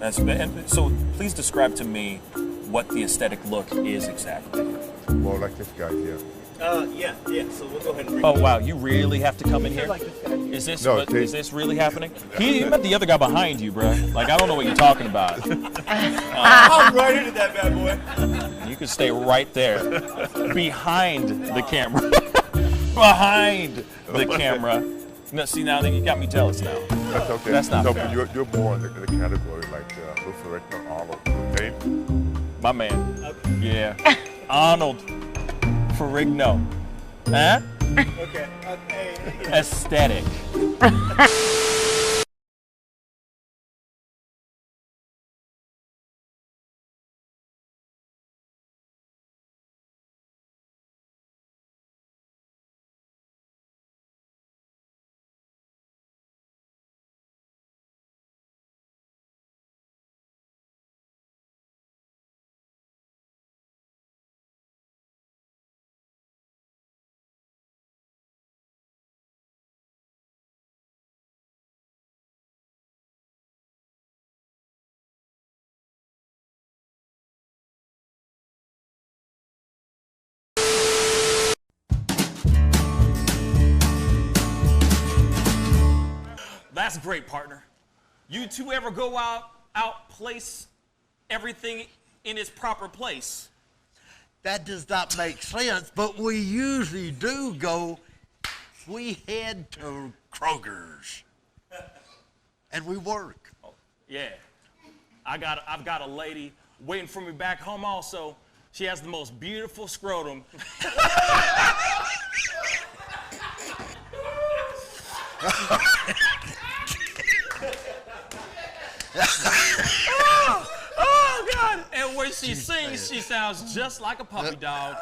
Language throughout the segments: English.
And so please describe to me what the aesthetic look is exactly. Well, like this guy here. Yeah. So we'll go ahead and bring Oh wow, you really have to come in here? like this guy here. Is this No, is this really happening? You met the other guy behind you, bro. Like I don't know what you're talking about. I'm right into that bad boy. You can stay right there, behind the camera, behind the camera. No, see now you got me jealous now. That's okay. That's not no, fair. but you're more in the category like Luther Rickner, Arnold, okay? My man. Yeah. Arnold Ferrigno. Huh? Okay. Aesthetic. That's great, partner. You two ever go out place everything in its proper place? That does not make sense, but we usually do go. We head to Kroger's, and we work. Oh, yeah. I've got a lady waiting for me back home also. She has the most beautiful scrotum. Oh, God. And when she sings, she sounds just like a puppy dog.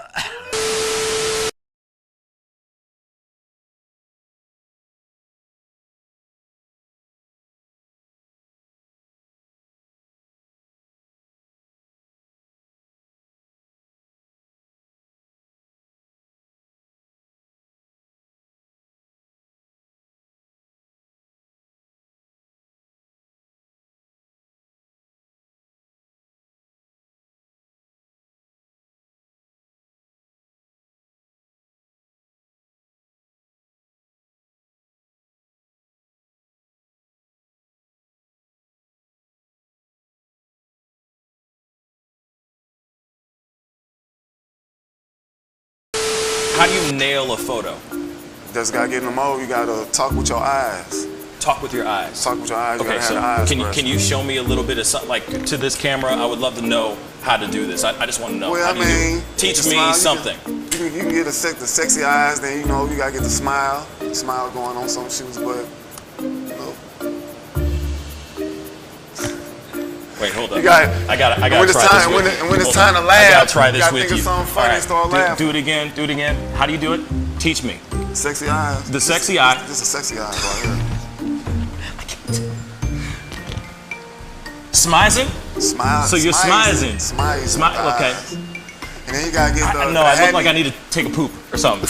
How do you nail a photo? Just gotta get in the mode. You gotta talk with your eyes. Talk with your eyes. Talk with your eyes. You Okay, gotta so have the eyes can you show me a little bit of something, like to this camera? I would love to know how to do this. I just want to know. Well, How I do you do it? mean, Teach the me smile, something. You can get the sexy eyes. Then you gotta get the smile. Smile going on some shoes, but look. Wait, hold up. You got. I gotta when it's try time, this with you. when it's Hold time on. to laugh, I gotta try this you gotta with think you. of something funny and start laughing. Do it again. Do it again. How do you do it? Teach me. Sexy eyes. The sexy eye. This is sexy eyes right here. Smizing? Smile. So you're smizing. Smile. Okay. And then you gotta get the. No, I look like I need to take a poop or something.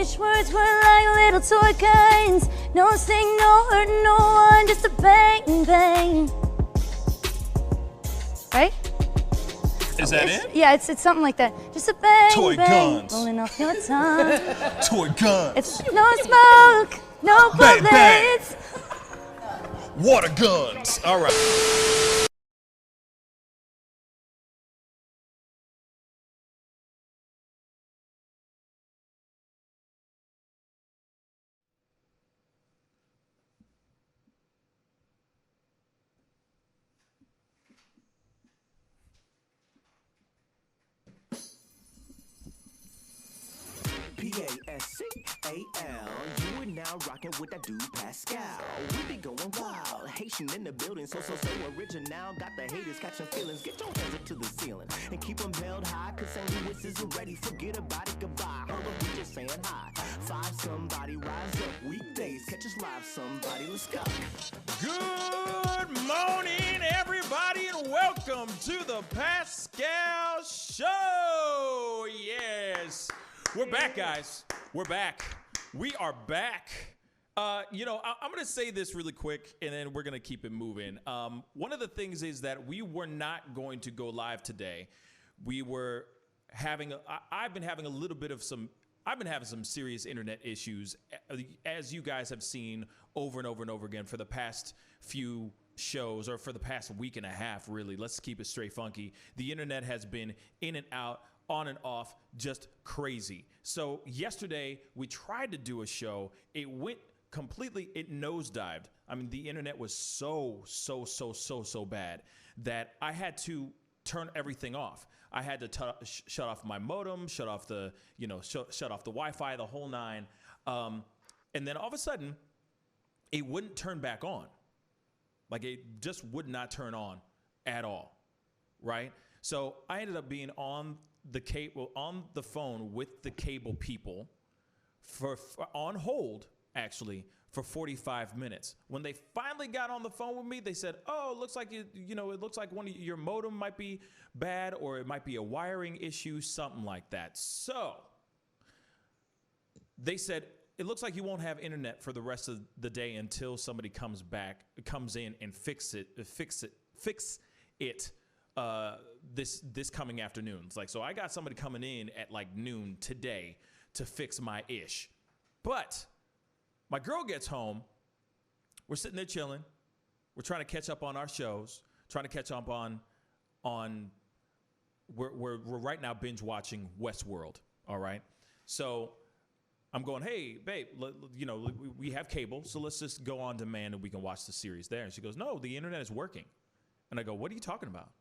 Wish words were like little toy guns. No sting, no hurt, no one, just a bang, bang. Right? Is that it? Yeah, it's something like that. Just a bang, Toy bang, guns. rolling off your tongue. Toy guns. It's no smoke, no Bang, bang. bullets. Water guns. All right. Pascal. You are now rocking with that dude Pascal. We be going wild, Haitian in the building, so original. Got the haters catching feelings. Get your hands up to the ceiling and keep them held high. Cause St. Louis isn't ready. Forget about it, goodbye. Hold up, we just saying hi. Five somebody rise up. Weekdays catch us live. Somebody let's go. Good morning, everybody, and welcome to the Pascal Show. Yes, we're back, guys. We're back. We are back. I'm going to say this really quick, and then we're going to keep it moving. One of the things is that we were not going to go live today. We were having, I've been having some serious internet issues, as you guys have seen over and over and over again for the past few shows, or for the past week and a half, really. Let's keep it straight funky. The internet has been in and out, on and off, just crazy. So yesterday we tried to do a show. It went completely, it nosedived. I mean, the internet was so bad that I had to turn everything off. I had to shut off my modem, shut off the Wi-Fi, the whole nine. And then all of a sudden, it wouldn't turn back on. Like, it just would not turn on at all, right? So I ended up being on the phone with the cable people for on hold, actually, for 45 minutes. When they finally got on the phone with me, they said, "Oh, it looks like it looks like one of your modem might be bad, or it might be a wiring issue, something like that." So they said, "It looks like you won't have internet for the rest of the day until somebody comes in and fix it this coming afternoon." It's like, so I got somebody coming in at like noon today to fix my ish. But my girl gets home. We're sitting there chilling. We're trying to catch up on our shows, trying to catch up on we're right now binge watching Westworld. All right. So I'm going, "Hey, babe, we have cable, so let's just go on demand and we can watch the series there." And she goes, "No, the internet is working." And I go, "What are you talking about?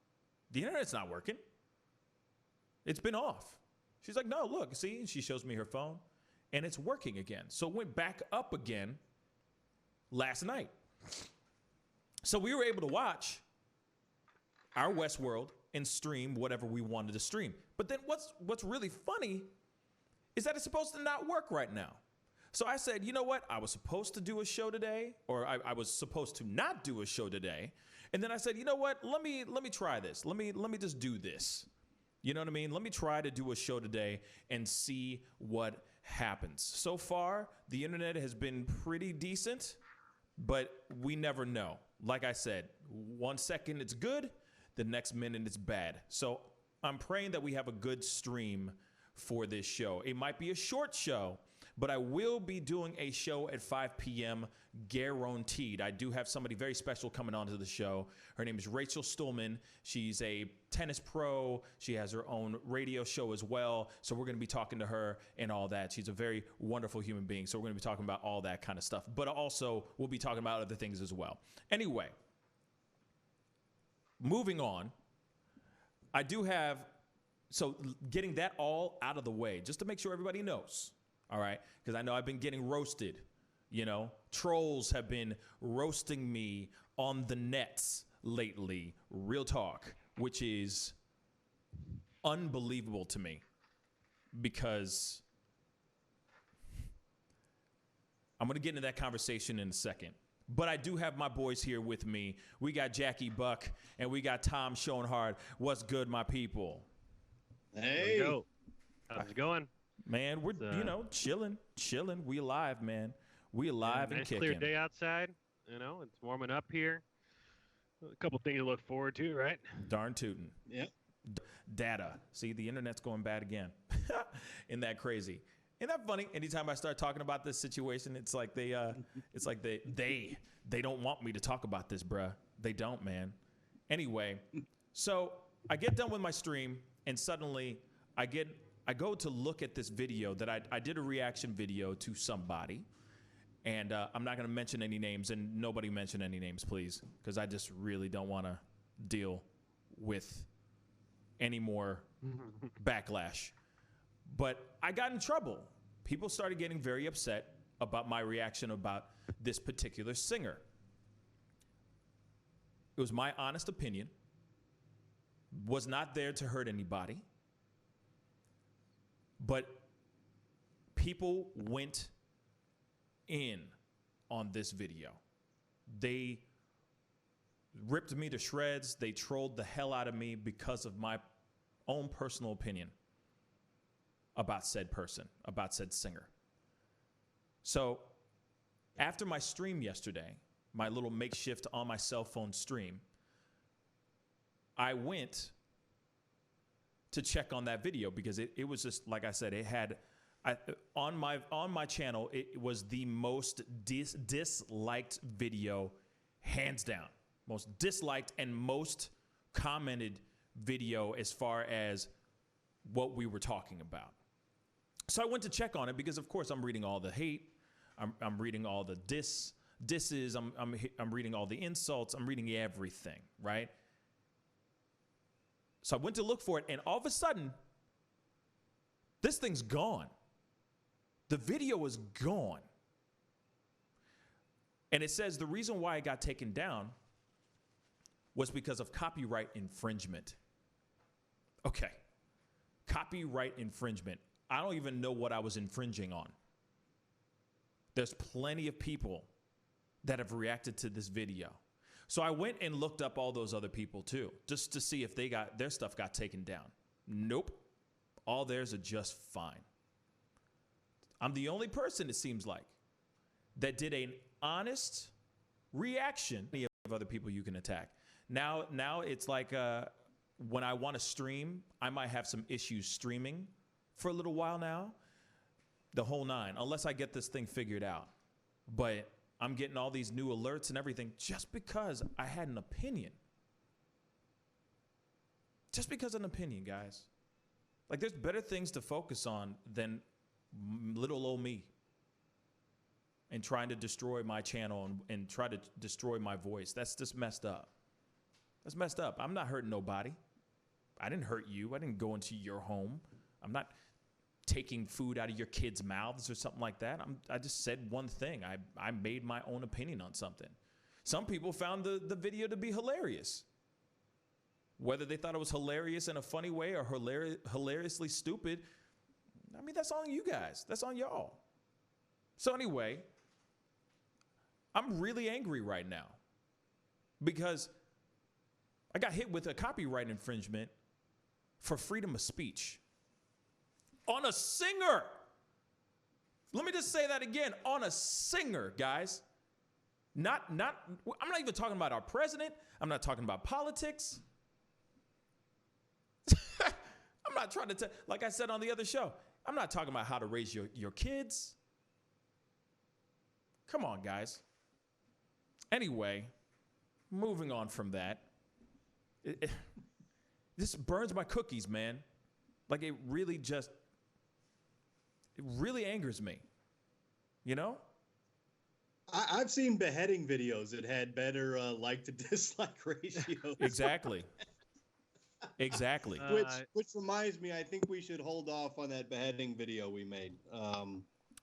The internet's not working. It's been off." She's like, "No, look, see?" And she shows me her phone, and it's working again. So it went back up again last night. So we were able to watch our Westworld and stream whatever we wanted to stream. But then what's really funny is that it's supposed to not work right now. So I said, you know what? I was supposed to do a show today, or I was supposed to not do a show today. And then I said, you know what? Let me try this. Let me just do this. You know what I mean? Let me try to do a show today and see what happens. So far, the internet has been pretty decent, but we never know. Like I said, 1 second it's good, the next minute it's bad. So I'm praying that we have a good stream for this show. It might be a short show, but I will be doing a show at 5 p.m. guaranteed. I do have somebody very special coming onto the show. Her name is Rachel Stulman. She's a tennis pro. She has her own radio show as well. So we're going to be talking to her and all that. She's a very wonderful human being. So we're going to be talking about all that kind of stuff. But also, we'll be talking about other things as well. Anyway, moving on. I do have, so getting that all out of the way, just to make sure everybody knows. All right, because I know I've been getting roasted. Trolls have been roasting me on the nets lately. Real talk, which is unbelievable to me, because I'm going to get into that conversation in a second. But I do have my boys here with me. We got Jackie Buck and we got Tom Schoenhardt. What's good, my people? Hey. How's it going? Man, we're chilling. We alive, man. We alive and nice kicking. Clear day outside. It's warming up here. A couple things to look forward to, right? Darn tootin'. Yep. Data. See, the internet's going bad again. Isn't that crazy? Isn't that funny? Anytime I start talking about this situation, it's like they don't want me to talk about this, bruh. They don't, man. Anyway, so I get done with my stream, and suddenly I go to look at this video that I did a reaction video to somebody, and I'm not going to mention any names, and nobody mention any names, please, because I just really don't want to deal with any more backlash. But I got in trouble. People started getting very upset about my reaction about this particular singer. It was my honest opinion. Was not there to hurt anybody. But people went in on this video. They ripped me to shreds. They trolled the hell out of me because of my own personal opinion about said person, about said singer. So after my stream yesterday, my little makeshift on my cell phone stream, I went to check on that video because it was just, like I said, it had, on my channel, it was the most disliked video, hands down. Most disliked and most commented video as far as what we were talking about. So I went to check on it because, of course, I'm reading all the hate. I'm reading all the disses. I'm reading all the insults. I'm reading everything, right? So I went to look for it, and all of a sudden, this thing's gone. The video is gone. And it says the reason why it got taken down was because of copyright infringement. Okay. Copyright infringement. I don't even know what I was infringing on. There's plenty of people that have reacted to this video. So I went and looked up all those other people too, just to see if their stuff got taken down. Nope. All theirs are just fine. I'm the only person, it seems like, that did an honest reaction of other people you can attack. Now it's like when I want to stream, I might have some issues streaming for a little while now. The whole nine, unless I get this thing figured out. But I'm getting all these new alerts and everything just because I had an opinion. Just because of an opinion, guys. Like, there's better things to focus on than little old me and trying to destroy my channel and try to destroy my voice. That's just messed up. That's messed up. I'm not hurting nobody. I didn't hurt you. I didn't go into your home. I'm not taking food out of your kids' mouths or something like that. I just said one thing. I made my own opinion on something. Some people found the video to be hilarious. Whether they thought it was hilarious in a funny way or hilariously stupid, I mean, that's on you guys. That's on y'all. So anyway, I'm really angry right now because I got hit with a copyright infringement for freedom of speech. On a singer. Let me just say that again. On a singer, guys. I'm not even talking about our president. I'm not talking about politics. I'm not trying to like I said on the other show, I'm not talking about how to raise your kids. Come on, guys. Anyway, moving on from that. This burns my cookies, man. Like, it really angers me, you know? I've seen beheading videos that had better like to dislike ratios. Exactly. Exactly. Which reminds me, I think we should hold off on that beheading video we made.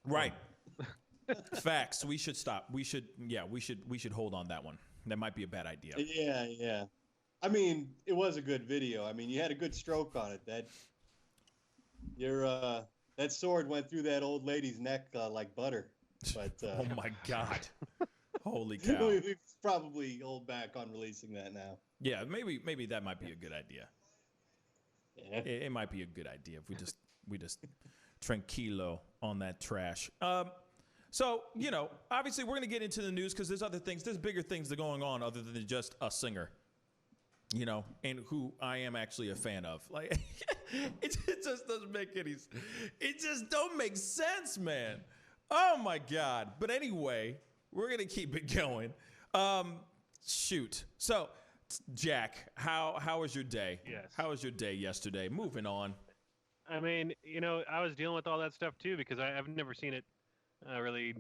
Right. Facts. We should stop. We should hold on that one. That might be a bad idea. Yeah. I mean, it was a good video. I mean, you had a good stroke on it. That sword went through that old lady's neck like butter. But oh my God. Holy cow. We probably hold back on releasing that now. Yeah, maybe that might be a good idea. Yeah. It might be a good idea if we just tranquilo on that trash. So, you know, obviously we're going to get into the news because there's other things, there's bigger things that are going on other than just a singer, you know, and who I am actually a fan of. Like, it just doesn't make it just don't make sense, man. Oh my God. But anyway, we're going to keep it going. Shoot. So, Jack, how was your day? Yes. How was your day yesterday? Moving on. I mean, you know, I was dealing with all that stuff too because I've never seen it really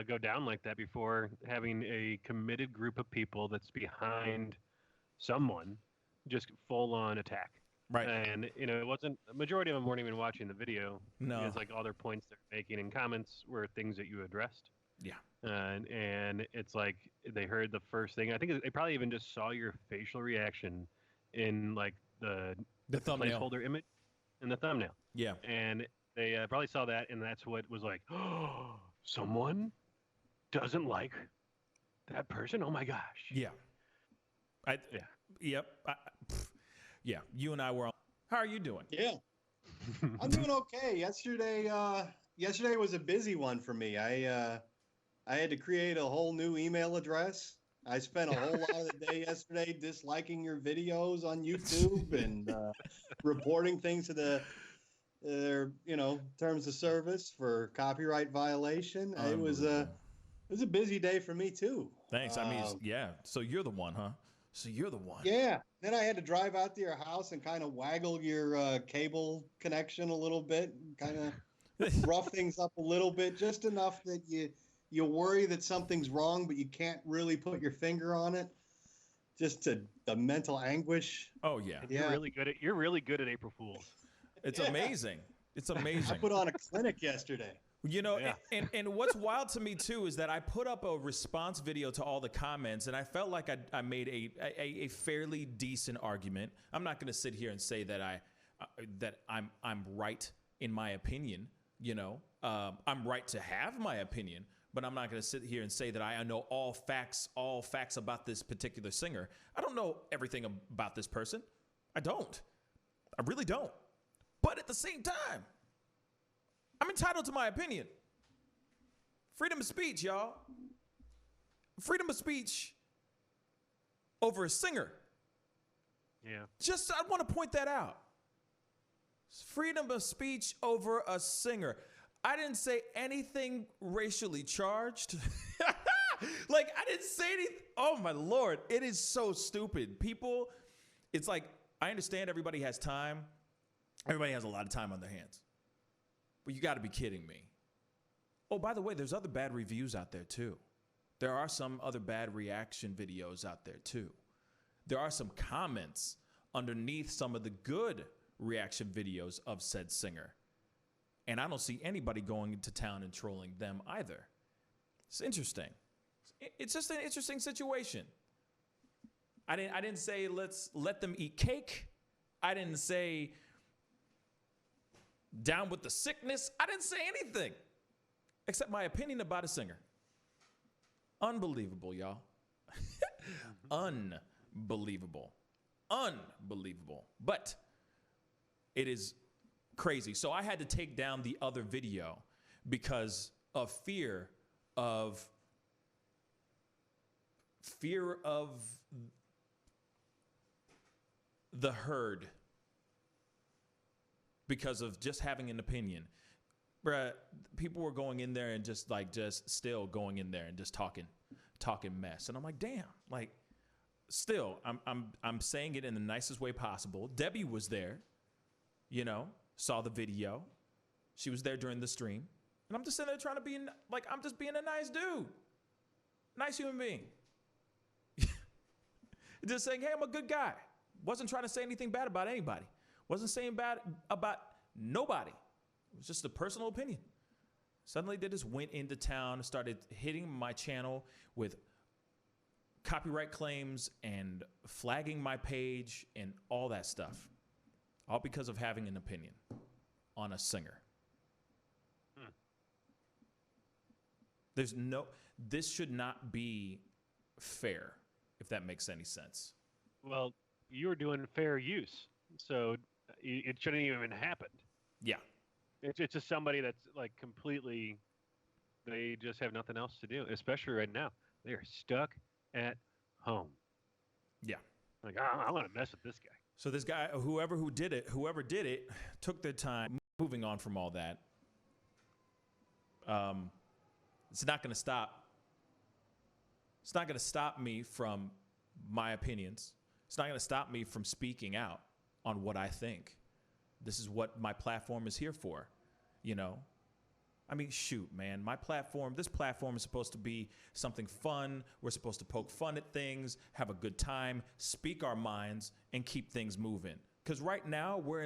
go down like that before. Having a committed group of people that's behind someone, just full on attack. Right. And you know, it wasn't a majority of them weren't even watching the video. No. Because like all their points they're making in comments were things that you addressed. Yeah. And it's like they heard the first thing. I think they probably even just saw your facial reaction in like the thumbnail placeholder image in the thumbnail. Yeah. And they probably saw that, and that's what was like, oh, someone doesn't like that person. Oh my gosh. Yeah. Yep. Yeah. You and I were on. How are you doing? Yeah. I'm doing okay. Yesterday was a busy one for me. I had to create a whole new email address. I spent a whole lot of the day yesterday disliking your videos on YouTube and reporting things to their terms of service for copyright violation. It was a busy day for me too. Thanks. I mean, yeah. So you're the one, huh? So you're the one. Yeah. Then I had to drive out to your house and kind of waggle your cable connection a little bit, and kind of rough things up a little bit, just enough that you worry that something's wrong, but you can't really put your finger on it. Just to the mental anguish. Oh yeah. You're really good at April Fools. It's amazing. It's amazing. I put on a clinic yesterday. You know, and what's wild to me too is that I put up a response video to all the comments, and I felt like I made a fairly decent argument. I'm not going to sit here and say that I'm right in my opinion. You know, I'm right to have my opinion, but I'm not going to sit here and say that I know all facts about this particular singer. I don't know everything about this person. I don't. I really don't. But at the same time, I'm entitled to my opinion. Freedom of speech, y'all. Freedom of speech over a singer. Yeah. I want to point that out. Freedom of speech over a singer. I didn't say anything racially charged. Like, I didn't say anything. Oh, my Lord. It is so stupid. People, it's like, I understand everybody has time. Everybody has a lot of time on their hands. But you got to be kidding me. Oh, by the way, there's other bad reviews out there, too. There are some other bad reaction videos out there, too. There are some comments underneath some of the good reaction videos of said singer. And I don't see anybody going into town and trolling them either. It's interesting. It's just an interesting situation. I didn't say let's let them eat cake. I didn't say down with the sickness. I didn't say anything except my opinion about a singer. Unbelievable, y'all. Unbelievable. But it is crazy. So I had to take down the other video because of fear of the herd, because of just having an opinion. Bruh, people were going in there and just still going in there and just talking mess. And I'm like, damn, like, still, I'm saying it in the nicest way possible. Debbie was there, you know, saw the video. She was there during the stream. And I'm just sitting there trying to be, like, I'm just being a nice dude. Nice human being. Just saying, hey, I'm a good guy. Wasn't trying to say anything bad about anybody. Wasn't saying bad about nobody. It was just a personal opinion. Suddenly they just went into town and started hitting my channel with copyright claims and flagging my page and all that stuff. All because of having an opinion on a singer. This should not be fair, if that makes any sense. Well, you were doing fair use, so it shouldn't even happened. Yeah. It's just somebody that's like completely. They just have nothing else to do, especially right now. They are stuck at home. Yeah. Like I want to mess with this guy. So this guy, whoever did it, took their time. Moving on from all that, it's not going to stop. It's not going to stop me from my opinions. It's not going to stop me from speaking out on what I think. This is what my platform is here for, you know. I mean, shoot, man, this platform is supposed to be something fun. We're supposed to poke fun at things, have a good time, speak our minds, and keep things moving. Because right now we're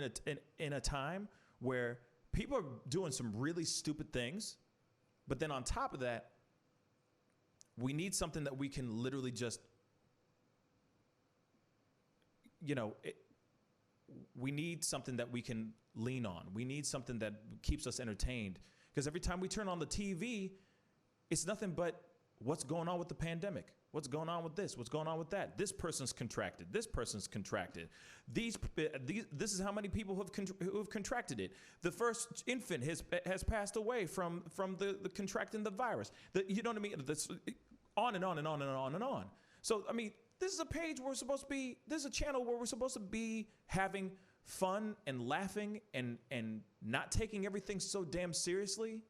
in a time where people are doing some really stupid things. But then on top of that, we need something that we can literally just, we need something that we can lean on. We need something that keeps us entertained. Because every time we turn on the TV, it's nothing but what's going on with the pandemic. What's going on with this? What's going on with that? This person's contracted. This person's contracted. This is how many people who have contracted it. The first infant has passed away from the contracting the virus. You know what I mean? This, on and on and on and on and on. So, I mean, this is a page where this is a channel where we're supposed to be having fun and laughing and not taking everything so damn seriously.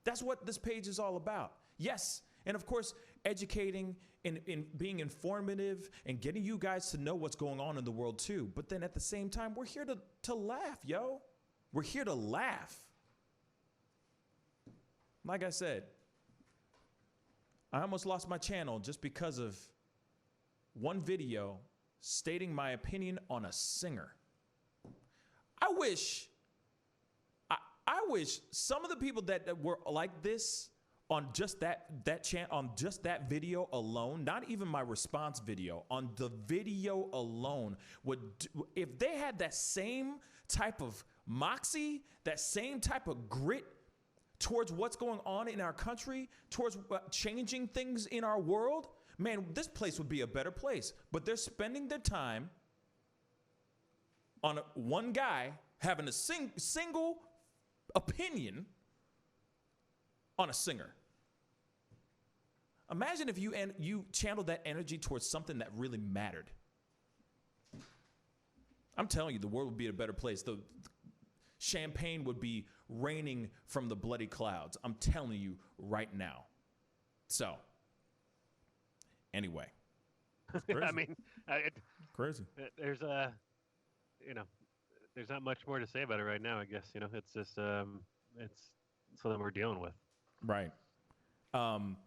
That's what this page is all about. Yes. And of course, educating and being informative and getting you guys to know what's going on in the world too. But then at the same time, we're here to laugh, yo. We're here to laugh. Like I said, I almost lost my channel just because of one video stating my opinion on a singer. I wish some of the people that were like this on just that video alone, not even my response video, on the video alone, if they had that same type of moxie, that same type of grit towards what's going on in our country, towards changing things in our world, man, this place would be a better place. But they're spending their time on one guy having a single opinion on a singer. Imagine if you channeled that energy towards something that really mattered. I'm telling you, the world would be a better place. The champagne would be raining from the bloody clouds. I'm telling you right now. So, anyway. I mean, crazy. There's there's not much more to say about it right now. I guess it's just it's something we're dealing with. Right. And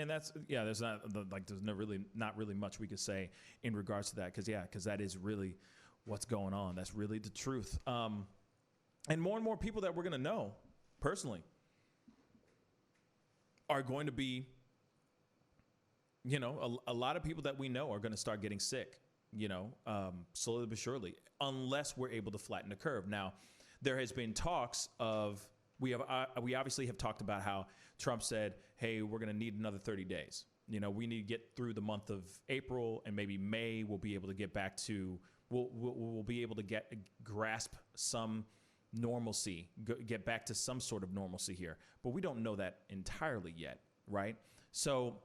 that's there's not really much we could say in regards to that because that is really what's going on. That's really the truth. And more people that we're going to know personally are going to be, a lot of people that we know are going to start getting sick, slowly but surely, unless we're able to flatten the curve. Now, there has been talks of, we obviously have talked about how Trump said, hey, we're going to need another 30 days. We need to get through the month of April and maybe May. We'll be able to get back to, we'll be able to grasp some normalcy, get back to some sort of normalcy here. But we don't know that entirely yet, right? So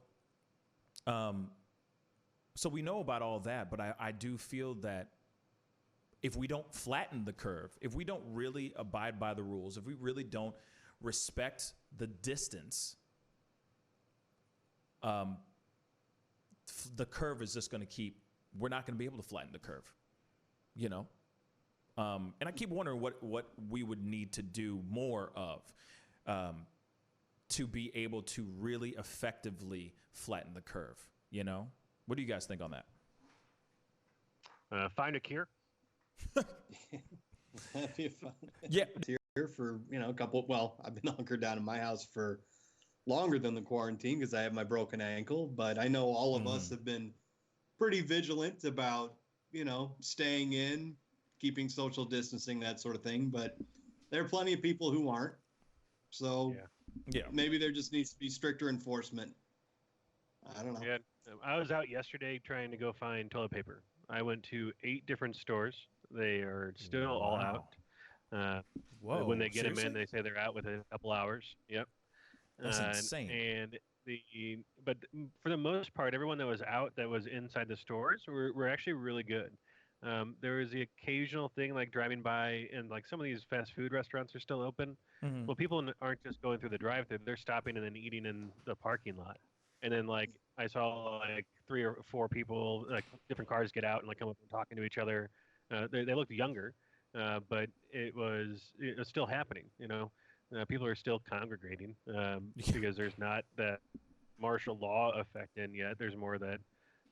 we know about all that, but I do feel that if we don't flatten the curve, if we don't really abide by the rules, if we really don't respect the distance, the curve is just going to we're not going to be able to flatten the curve, and I keep wondering what we would need to do more of to be able to really effectively flatten the curve. What do you guys think on that? Find a cure. That'd be fun. Yeah. Here for a couple. Well, I've been hunkered down in my house for longer than the quarantine because I have my broken ankle. But I know all of us have been pretty vigilant about staying in, keeping social distancing, that sort of thing. But there are plenty of people who aren't. So maybe there just needs to be stricter enforcement. I don't know. Yeah, I was out yesterday trying to go find toilet paper. I went to 8 different stores. They are still all out. Whoa, When they get them seriously? in, they say they're out within a couple hours. Yep. That's insane. But for the most part, everyone that was out that was inside the stores were actually really good. There was the occasional thing like driving by, and like some of these fast food restaurants are still open. Mhm. Well, people aren't just going through the drive-thru; they're stopping and then eating in the parking lot. And then like I saw like 3 or 4 people, like different cars, get out and like come up and talking to each other. They looked younger, but it was still happening. People are still congregating because there's not that martial law effect in yet. There's more that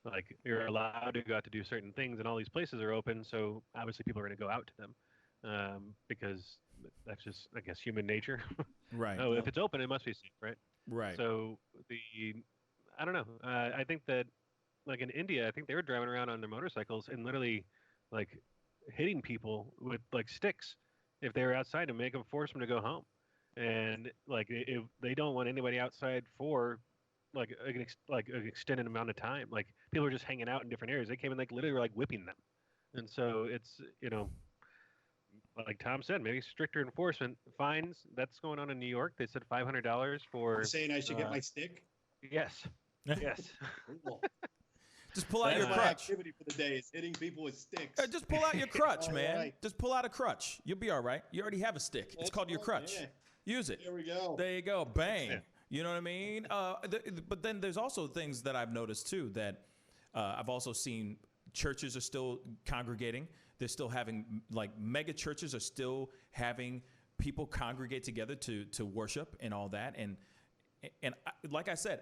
like you're allowed to go out to do certain things, and all these places are open. So obviously people are going to go out to them because that's just, I guess, human nature. Right. Oh, if it's open, it must be safe, right? Right. So I don't know. I think that like in India, I think they were driving around on their motorcycles and literally like hitting people with like sticks if they were outside to make them force them to go home. And like if they don't want anybody outside for like an extended amount of time. Like people are just hanging out in different areas. They came in like literally were, like whipping them. And so it's like Tom said, maybe stricter enforcement. Fines, that's going on in New York. They said $500 for You're saying I should get my stick? Yes. Yes. Cool. Just pull out That's your my crutch. activity for the day is hitting people with sticks. Just pull out your crutch, All man. right. Just pull out a crutch. You'll be all right. You already have a stick. It's That's called your fine, crutch. yeah. Use it. There we go. There you go. Bang. Yeah. You know what I mean? But then there's also things that I've noticed too that I've also seen churches are still congregating. They're still having like mega churches are still having people congregate together to worship and all that. And like I said,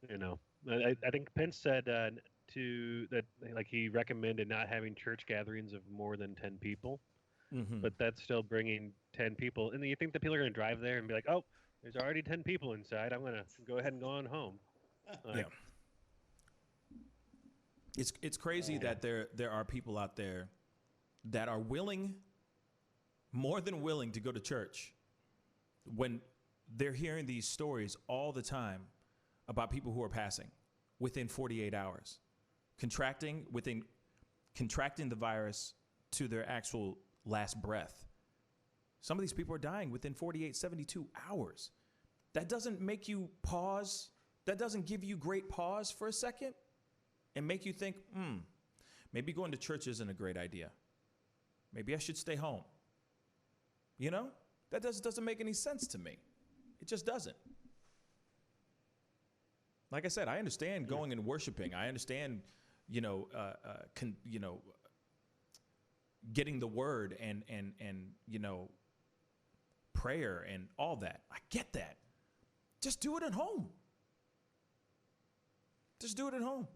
I think Pence said that like he recommended not having church gatherings of more than 10 people. Mhm. But that's still bringing 10 people. And then you think that people are going to drive there and be like, oh, there's already 10 people inside. I'm going to go ahead and go on home. yeah. It's crazy that there are people out there that are more than willing to go to church when they're hearing these stories all the time about people who are passing within 48 hours, contracting the virus to their actual last breath. Some of these people are dying within 48, 72 hours. That doesn't make you pause. That doesn't give you great pause for a second and make you think, maybe going to church isn't a great idea. Maybe I should stay home. That doesn't make any sense to me. It just doesn't. Like I said, I understand going and worshiping. I understand, getting the word and prayer and all that. I get that. Just do it at home. Just do it at home.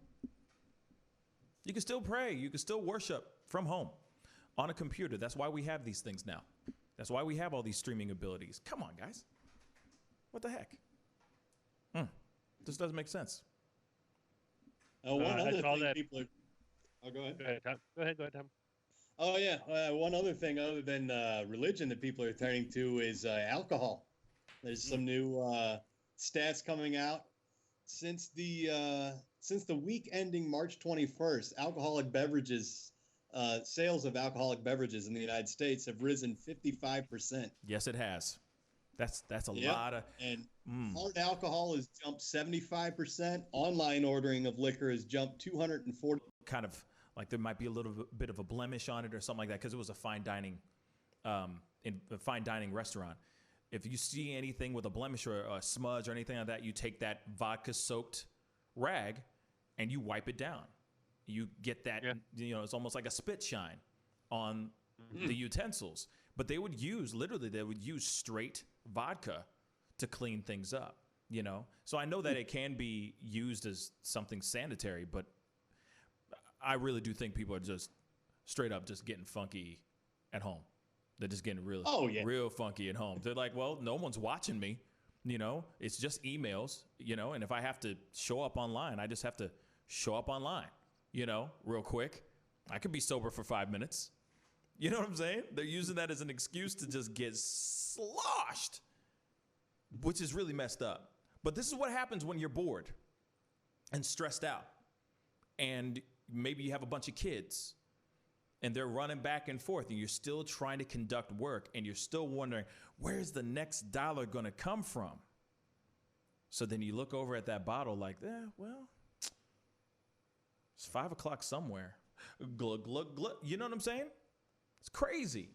You can still pray. You can still worship from home on a computer. That's why we have these things now. That's why we have all these streaming abilities. Come on, guys. What the heck? This doesn't make sense. One other I saw thing that- people are. Oh, go ahead. Go ahead, Tom. Oh yeah. One other thing other than religion that people are turning to is alcohol. There's some new stats coming out since the week ending March 21st. Alcoholic beverages sales of alcoholic beverages in the United States have risen 55%. Yes, it has. That's a Yep. lot of. And hard alcohol has jumped 75%. Online ordering of liquor has jumped 240. Kind of like there might be a little bit of a blemish on it or something like that because it was a fine dining restaurant. If you see anything with a blemish or a smudge or anything like that, you take that vodka soaked rag and you wipe it down. You get that, it's almost like a spit shine on the utensils. But they would use straight vodka to clean things up, So I know that it can be used as something sanitary, but I really do think people are just straight up just getting funky at home. They're just getting real funky at home. They're like, well, no one's watching me. It's just emails, and if I have to show up online, I just have to show up online, real quick. I could be sober for 5 minutes. You know what I'm saying? They're using that as an excuse to just get sloshed, which is really messed up. But this is what happens when you're bored and stressed out. And maybe you have a bunch of kids and they're running back and forth, and you're still trying to conduct work, and you're still wondering, where's the next dollar going to come from? So then you look over at that bottle like, well, it's 5 o'clock somewhere. Glug, glug, glug. You know what I'm saying? It's crazy.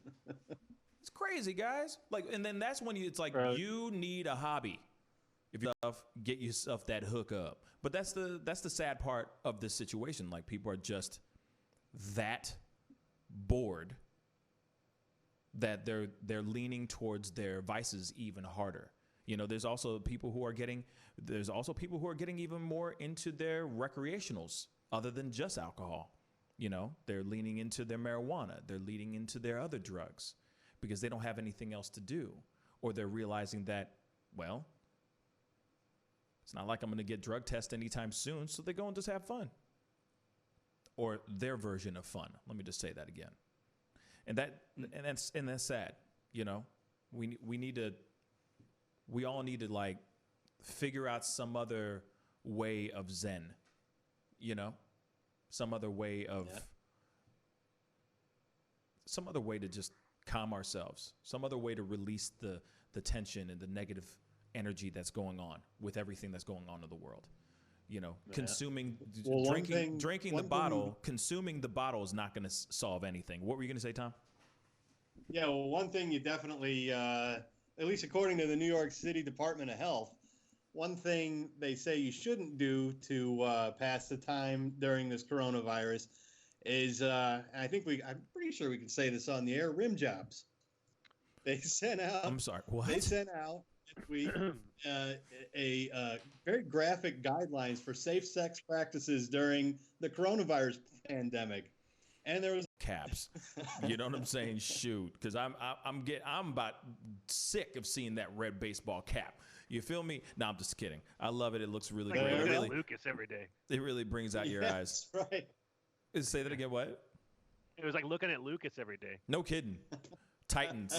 It's crazy, guys. Like, and then that's when it's like, you need a hobby. If you get yourself that hookup. But that's the sad part of this situation. Like, people are just that bored that they're leaning towards their vices even harder. You know, there's also people who are getting even more into their recreationals other than just alcohol. You know, they're leaning into their marijuana. They're leaning into their other drugs because they don't have anything else to do. Or they're realizing that, well, it's not like I'm going to get drug tested anytime soon, so they go and just have fun. Or their version of fun. Let me just say that again. And that's sad. You know, we all need to like figure out some other way of Zen. You know, some other way to just calm ourselves. Some other way to release the tension and the negative energy that's going on with everything that's going on in the world. You know, consuming, drinking the bottle, consuming the bottle is not going to solve anything. What were you going to say, Tom? Yeah, well, one thing you definitely, at least according to the New York City Department of Health, one thing they say you shouldn't do to pass the time during this coronavirus is, I'm pretty sure we can say this on the air, rim jobs. They sent out. I'm sorry. What? They sent out this week a very graphic guidelines for safe sex practices during the coronavirus pandemic, and there was caps. You know what I'm saying? Shoot, because I'm about sick of seeing that red baseball cap. You feel me? No, I'm just kidding. I love it. It looks really great. It really, Lucas every day. It really brings out your eyes. That's right. Say that again. What? It was like looking at Lucas every day. No kidding. Titans.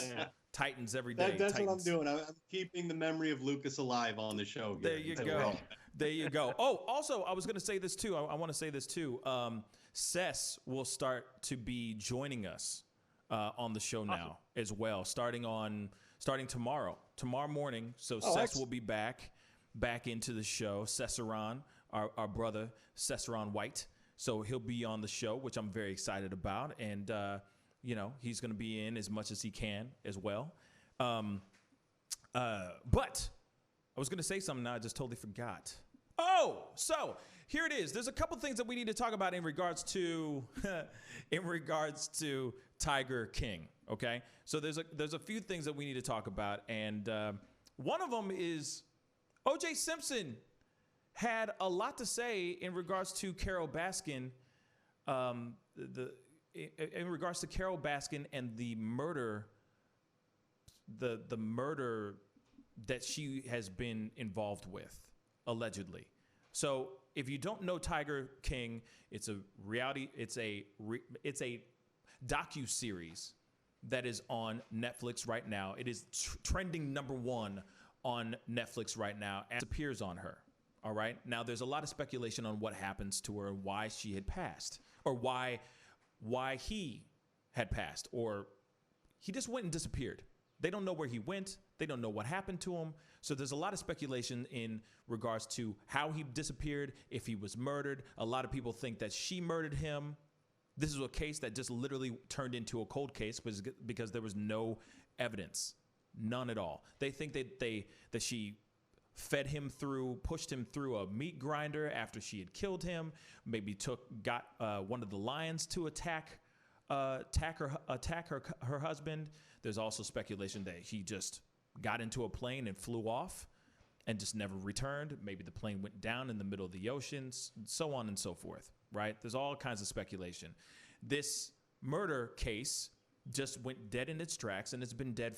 Titans every day. That's Titans. what I'm doing. I'm keeping the memory of Lucas alive on the show. There you go. There you go. Oh, also, I was going to say this too. I want to say this too. Cess will start to be joining us on the show now as well, starting tomorrow morning. So Cess will be back into the show. Cesseron, our brother, Cesseron White. So he'll be on the show, which I'm very excited about. And, you know, he's going to be in as much as he can as well. But I was going to say something now. I just totally forgot. Oh, so here it is. There's a couple things that we need to talk about in regards to Tiger King. Okay. So there's a few things that we need to talk about. And one of them is O.J. Simpson had a lot to say in regards to Carole Baskin, in regards to Carole Baskin and the murder, the murder that she has been involved with, allegedly. So if you don't know Tiger King, it's a docu-series that is on Netflix right now. It is trending #1 on Netflix right now, and it appears on her. All right. Now, there's a lot of speculation on what happens to her, why she had passed, or why he had passed, or he just went and disappeared. They don't know where he went. They don't know what happened to him. So there's a lot of speculation in regards to how he disappeared, if he was murdered. A lot of people think that she murdered him. This is a case that just literally turned into a cold case because there was no evidence, none at all. They think that she pushed him through a meat grinder after she had killed him. Maybe got one of the lions to attack her husband. There's also speculation that he just got into a plane and flew off and just never returned. Maybe the plane went down in the middle of the ocean, so on and so forth, right? There's all kinds of speculation. This murder case just went dead in its tracks, and it's been dead,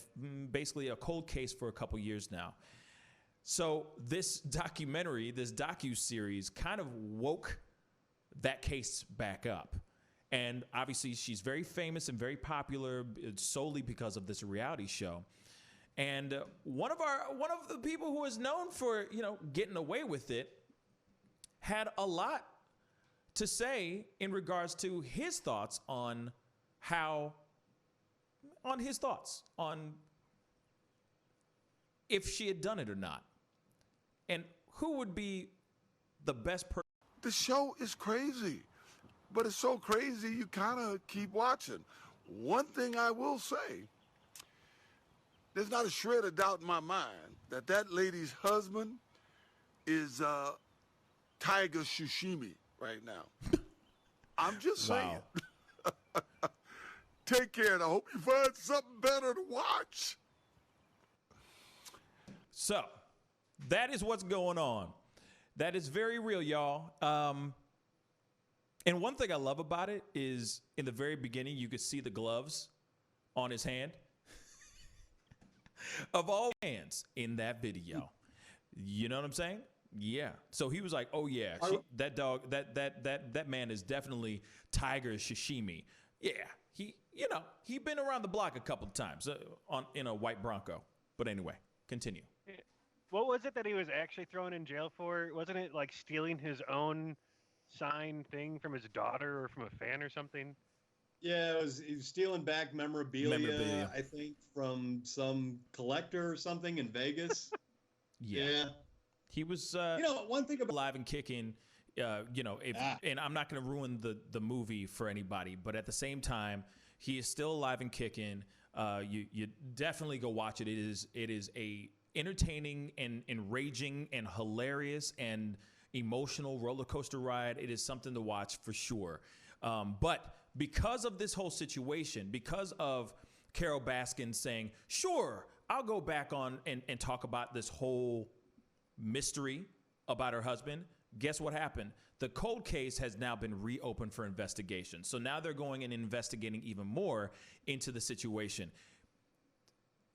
basically a cold case for a couple years now. So this docu-series kind of woke that case back up. And obviously she's very famous and very popular solely because of this reality show. And one of the people who is known for, getting away with it had a lot to say in regards to his thoughts on on his thoughts on if she had done it or not. And who would be the best person? The show is crazy, but it's so crazy you kind of keep watching. One thing I will say, there's not a shred of doubt in my mind that that lady's husband is Tiger Sashimi right now. I'm just saying. Take care, and I hope you find something better to watch. So, that is what's going on. That is very real, y'all. And one thing I love about it is in the very beginning, you could see the gloves on his hand. Of all hands in that video. You know what I'm saying? Yeah. So he was like, "Oh yeah, that dog, that man is definitely Tiger Sashimi." Yeah. He been around the block a couple of times in a white Bronco. But anyway, continue. What was it that he was actually thrown in jail for? Wasn't it like stealing his own signed thing from his daughter or from a fan or something? Yeah, he was stealing back memorabilia, I think, from some collector or something in Vegas. Yeah. He was, one thing about alive and kicking, and I'm not going to ruin the movie for anybody, but at the same time, he is still alive and kicking. You definitely go watch it. It is a entertaining and enraging and hilarious and emotional roller coaster ride. It is something to watch for sure. But because of this whole situation, because of Carole Baskin saying, "Sure, I'll go back on and talk about this whole mystery about her husband," guess what happened? The cold case has now been reopened for investigation. So now they're going and investigating even more into the situation.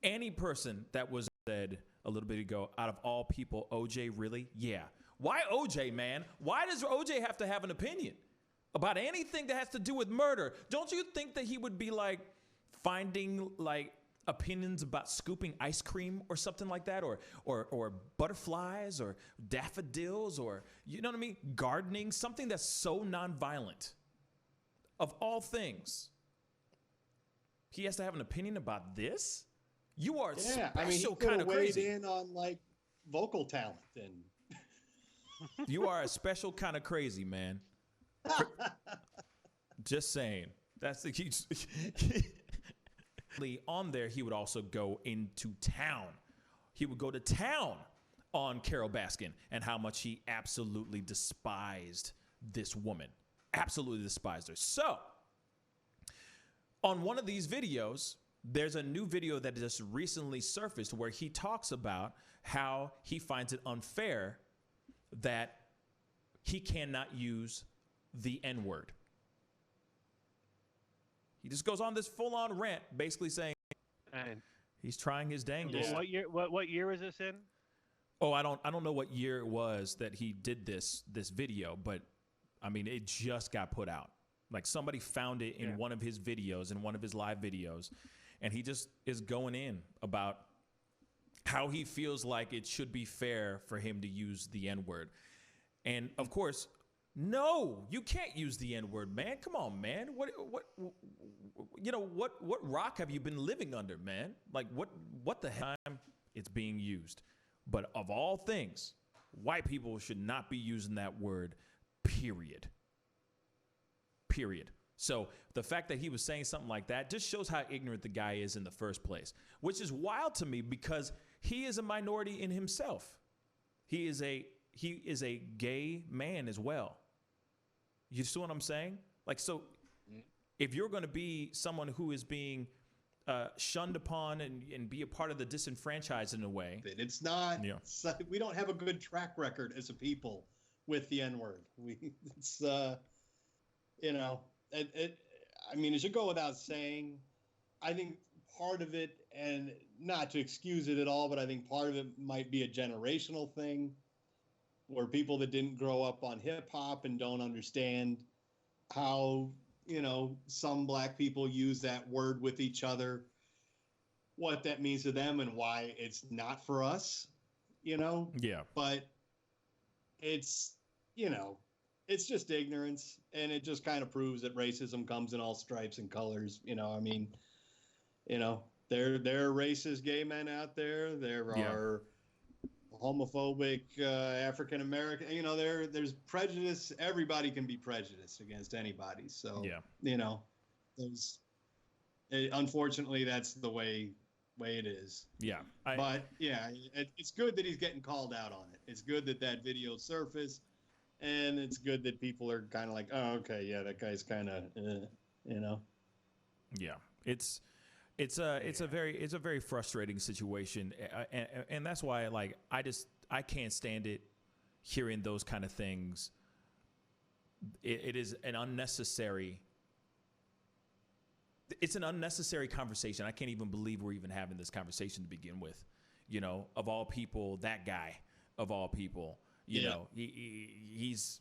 Any person that was said a little bit ago, out of all people, OJ, really? Yeah. Why OJ, man? Why does OJ have to have an opinion about anything that has to do with murder? Don't you think that he would be like finding like opinions about scooping ice cream or something like that, or butterflies or daffodils, or, you know what I mean, gardening, something that's so nonviolent? Of all things, he has to have an opinion about this? You are special kind of crazy. Weighed in on like vocal talent, and you are a special kind of crazy, man. Just saying. That's the key. On there, he would also go into town. He would go to town on Carole Baskin and how much he absolutely despised this woman. Absolutely despised her. So, on one of these videos, there's a new video that just recently surfaced where he talks about how he finds it unfair that he cannot use the N-word. He just goes on this full-on rant, basically saying he's trying his dangest. What year? What year was this in? Oh, I don't know what year it was that he did this video, but I mean, it just got put out. Like somebody found it in one of his videos, in one of his live videos, and he just is going in about how he feels like it should be fair for him to use the N-word. And of course, no, you can't use the N-word, man. Come on, man. What rock have you been living under, man? Like what the hell it's being used? But of all things, white people should not be using that word, period. Period. So the fact that he was saying something like that just shows how ignorant the guy is in the first place, which is wild to me because he is a minority in himself. He is a gay man as well. You see what I'm saying? Like, so if you're going to be someone who is being shunned upon and be a part of the disenfranchised in a way, then it's not. Yeah. We don't have a good track record as a people with the N-word. I mean, it should go without saying. I think part of it, and not to excuse it at all, but I think part of it might be a generational thing where people that didn't grow up on hip hop and don't understand how, some black people use that word with each other, what that means to them and why it's not for us, Yeah. But it's, it's just ignorance, and it just kind of proves that racism comes in all stripes and colors. I mean, there are racist gay men out there. There are homophobic African American. There's prejudice. Everybody can be prejudiced against anybody. So unfortunately, that's the way it is. Yeah. But it's good that he's getting called out on it. It's good that video surfaced, and it's good that people are kind of like, oh, okay, yeah, that guy's kind of, Yeah, it's a very frustrating situation, and that's why I can't stand it hearing those kind of things. It is an unnecessary. It's an unnecessary conversation. I can't even believe we're even having this conversation to begin with. Of all people, that guy, of all people, he's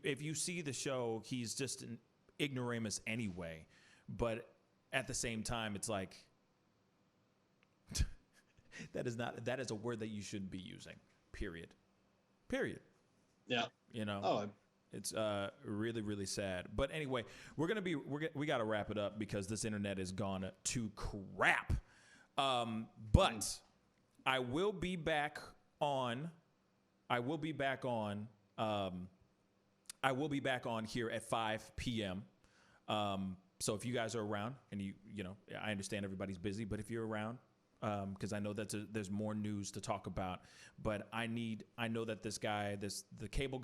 if you see the show, he's just an ignoramus anyway. But at the same time, it's like that is a word that you shouldn't be using. Period. Yeah. It's really, really sad. But anyway, we got to wrap it up because this internet has gone to crap. But I will be back on here at 5 p.m. So if you guys are around, and I understand everybody's busy, but if you're around, because I know that there's more news to talk about, but I know that the cable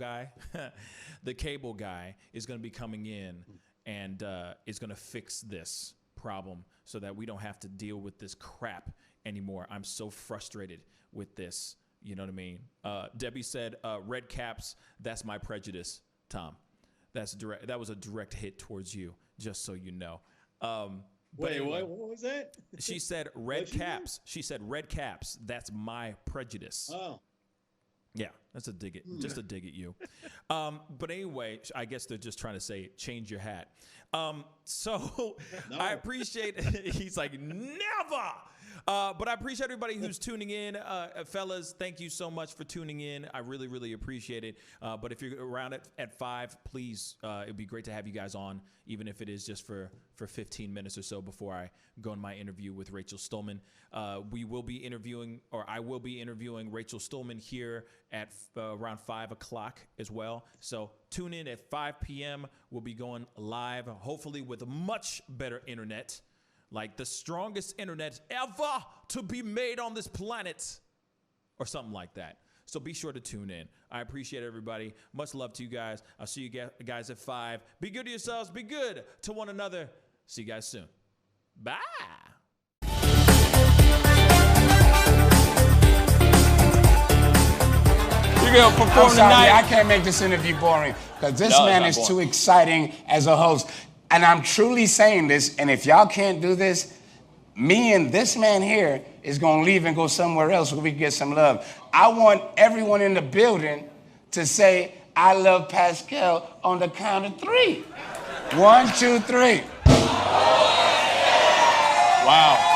guy is going to be coming in and is going to fix this problem so that we don't have to deal with this crap anymore. I'm so frustrated with this. You know what I mean? Debbie said, red caps, that's my prejudice, Tom. That was a direct hit towards you, just so you know. Wait, anyway, what was that? She said red caps. She said red caps. That's my prejudice. Oh. Yeah, that's a dig at, just a dig at you. But anyway, I guess they're just trying to say change your hat. So no. I appreciate. He's like never. But I appreciate everybody who's tuning in. Fellas, thank you so much for tuning in. I really, really appreciate it. But if you're around at 5, please, it'd be great to have you guys on, even if it is just for 15 minutes or so before I go on my interview with Rachel Stolman. I will be interviewing Rachel Stolman here at around 5 o'clock as well. So tune in at 5 p.m. We'll be going live, hopefully with much better internet. Like the strongest internet ever to be made on this planet or something like that. So be sure to tune in. I appreciate everybody. Much love to you guys. I'll see you guys at 5. Be good to yourselves. Be good to one another. See you guys soon. Bye. You're going to perform tonight. I can't make this interview boring because this man is too exciting as a host. And I'm truly saying this, and if y'all can't do this, me and this man here is going to leave and go somewhere else where we can get some love. I want everyone in the building to say, I love Pascal on the count of 3. 1, 2, 3. Wow.